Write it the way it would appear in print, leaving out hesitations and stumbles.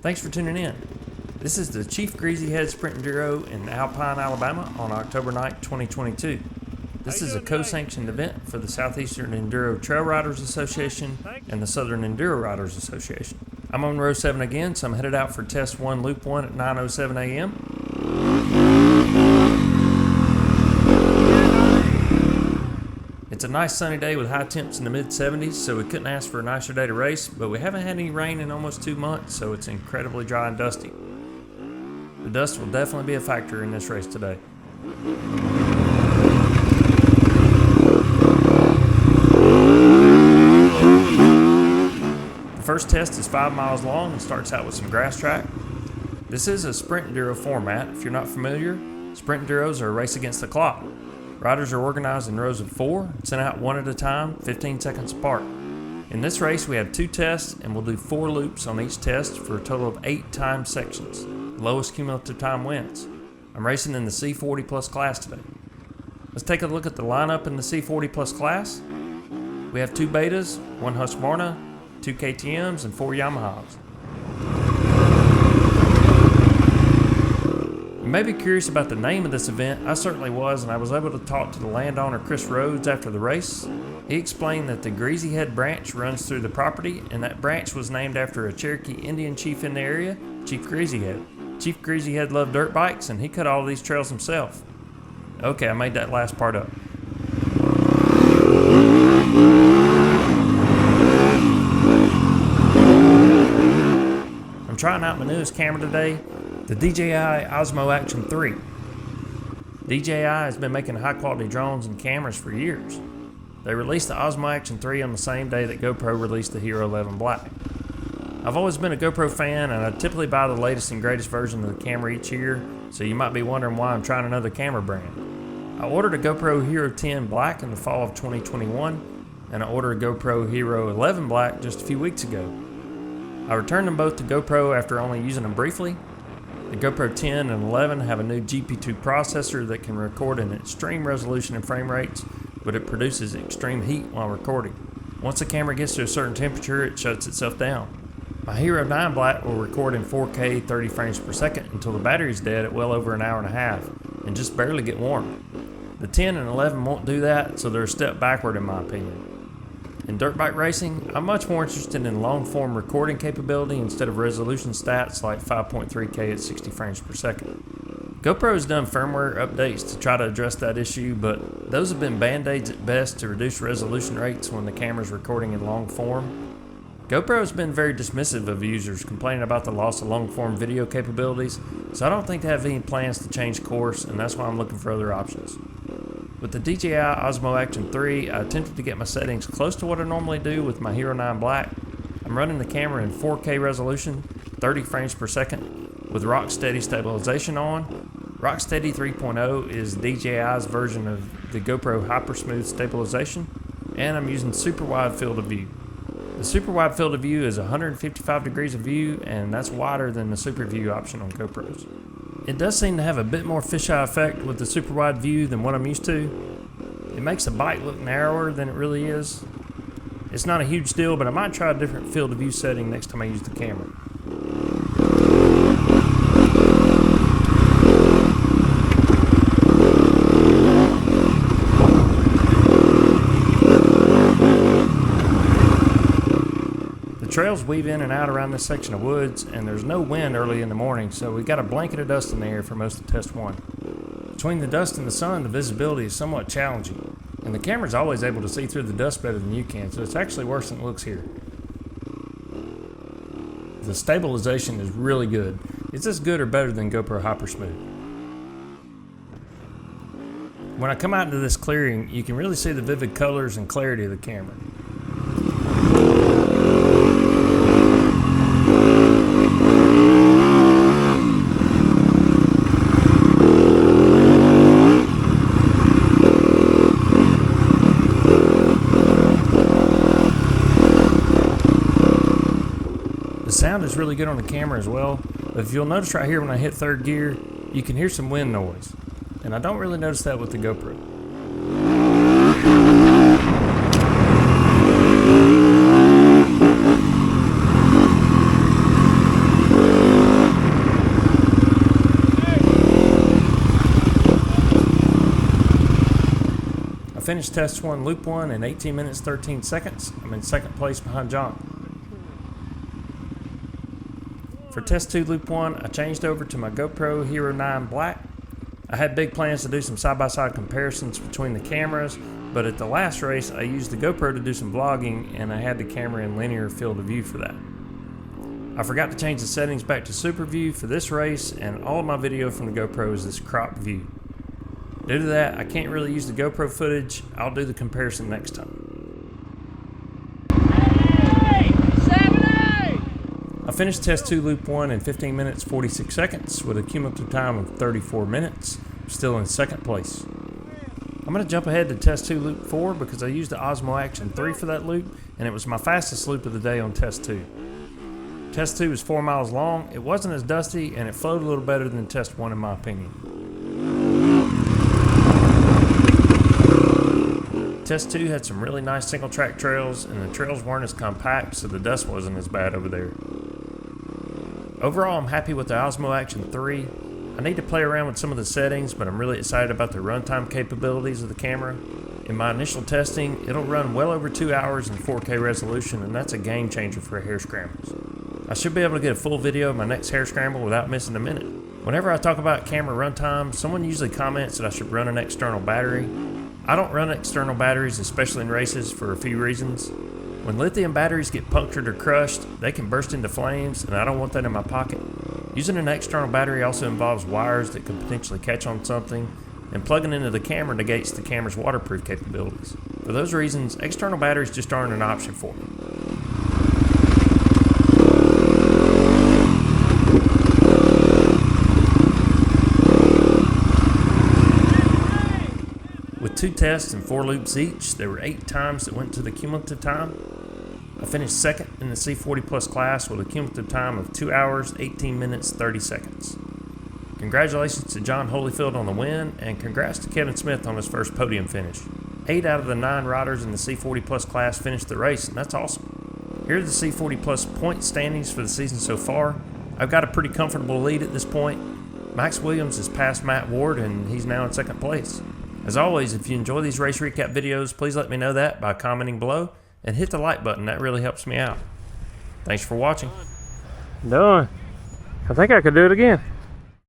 Thanks for tuning in. This is the Chief Greasy Head Sprint Enduro in Alpine, Alabama on October 9, 2022. This is a co-sanctioned event for the Southeastern Enduro Trail Riders Association and the Southern Enduro Riders Association. I'm on row 7 again, so I'm headed out for test 1, loop 1 at 9:07 a.m. It's a nice sunny day with high temps in the mid-70s, so we couldn't ask for a nicer day to race, but we haven't had any rain in almost 2 months, so it's incredibly dry and dusty. The dust will definitely be a factor in this race today. The first test is 5 miles long and starts out with some grass track. This is a sprint enduro format. If you're not familiar, sprint enduros are a race against the clock. Riders are organized in rows of 4, sent out one at a time, 15 seconds apart. In this race, we have 2 tests, and we'll do 4 loops on each test for a total of 8 time sections. The lowest cumulative time wins. I'm racing in the C40 Plus class today. Let's take a look at the lineup in the C40 Plus class. We have 2 Betas, 1 Husqvarna, 2 KTMs, and 4 Yamahas. You may be curious about the name of this event. I certainly was, and I was able to talk to the landowner Chris Rhodes after the race. He explained that the Greasy Head branch runs through the property, and that branch was named after a Cherokee Indian chief in the area, Chief Greasy Head. Chief Greasy Head loved dirt bikes, and he cut all these trails himself. Okay, I made that last part up. I'm trying out my newest camera today, the DJI Osmo Action 3. DJI has been making high-quality drones and cameras for years. They released the Osmo Action 3 on the same day that GoPro released the Hero 11 Black. I've always been a GoPro fan, and I typically buy the latest and greatest version of the camera each year, so you might be wondering why I'm trying another camera brand. I ordered a GoPro Hero 10 Black in the fall of 2021, and I ordered a GoPro Hero 11 Black just a few weeks ago. I returned them both to GoPro after only using them briefly. The GoPro 10 and 11 have a new GP2 processor that can record in extreme resolution and frame rates, but it produces extreme heat while recording. Once the camera gets to a certain temperature, it shuts itself down. My Hero 9 Black will record in 4K 30 frames per second until the battery's dead at well over an hour and a half, and just barely get warm. The 10 and 11 won't do that, so they're a step backward in my opinion. In dirt bike racing, I'm much more interested in long-form recording capability instead of resolution stats like 5.3K at 60 frames per second. GoPro has done firmware updates to try to address that issue, but those have been band-aids at best to reduce resolution rates when the camera's recording in long form. GoPro has been very dismissive of users complaining about the loss of long-form video capabilities, so I don't think they have any plans to change course, and that's why I'm looking for other options. With the DJI Osmo Action 3, I attempted to get my settings close to what I normally do with my Hero 9 Black. I'm running the camera in 4K resolution, 30 frames per second, with Rocksteady stabilization on. Rocksteady 3.0 is DJI's version of the GoPro Hypersmooth stabilization, and I'm using super wide field of view. The super wide field of view is 155 degrees of view, and that's wider than the super view option on GoPros. It does seem to have a bit more fisheye effect with the super wide view than what I'm used to. It makes the bike look narrower than it really is. It's not a huge deal, but I might try a different field of view setting next time I use the camera. The trails weave in and out around this section of woods, and there's no wind early in the morning, so we've got a blanket of dust in the air for most of test 1. Between the dust and the sun, the visibility is somewhat challenging, and the camera's always able to see through the dust better than you can, so it's actually worse than it looks here. The stabilization is really good. It's as good or better than GoPro Hypersmooth. When I come out into this clearing, you can really see the vivid colors and clarity of the camera. The sound is really good on the camera as well, but if you'll notice right here when I hit 3rd gear, you can hear some wind noise, and I don't really notice that with the GoPro. finished test 1 loop 1 in 18 minutes 13 seconds. I'm in second place behind John. For test 2 loop 1, I changed over to my GoPro Hero 9 Black. I had big plans to do some side-by-side comparisons between the cameras, but at the last race I used the GoPro to do some vlogging and I had the camera in linear field of view for that. I forgot to change the settings back to super view for this race, and all of my video from the GoPro is this cropped view. Due to that, I can't really use the GoPro footage. I'll do the comparison next time. I finished test 2 loop 1 in 15 minutes 46 seconds with a cumulative time of 34 minutes, still in second place. I'm going to jump ahead to test 2 loop 4 because I used the Osmo Action 3 for that loop, and it was my fastest loop of the day on test 2. Test 2 is 4 miles long, it wasn't as dusty, and it flowed a little better than test 1 in my opinion. Test 2 had some really nice single track trails, and the trails weren't as compact, so the dust wasn't as bad over there. Overall, I'm happy with the Osmo Action 3. I need to play around with some of the settings, but I'm really excited about the runtime capabilities of the camera. In my initial testing, it'll run well over 2 hours in 4K resolution, and that's a game changer for hair scrambles. I should be able to get a full video of my next hair scramble without missing a minute. Whenever I talk about camera runtime, someone usually comments that I should run an external battery. I don't run external batteries, especially in races, for a few reasons. When lithium batteries get punctured or crushed, they can burst into flames, and I don't want that in my pocket. Using an external battery also involves wires that could potentially catch on something, and plugging into the camera negates the camera's waterproof capabilities. For those reasons, external batteries just aren't an option for me. With 2 tests and 4 loops each, there were 8 times that went to the cumulative time. I finished second in the C40 Plus class with a cumulative time of 2 hours, 18 minutes, 30 seconds. Congratulations to John Holyfield on the win, and congrats to Kevin Smith on his first podium finish. 8 out of the 9 riders in the C40 Plus class finished the race, and that's awesome. Here are the C40 Plus point standings for the season so far. I've got a pretty comfortable lead at this point. Max Williams has passed Matt Ward, and he's now in second place. As always, if you enjoy these race recap videos, please let me know that by commenting below and hit the like button. That really helps me out. Thanks for watching. Done. I think I could do it again.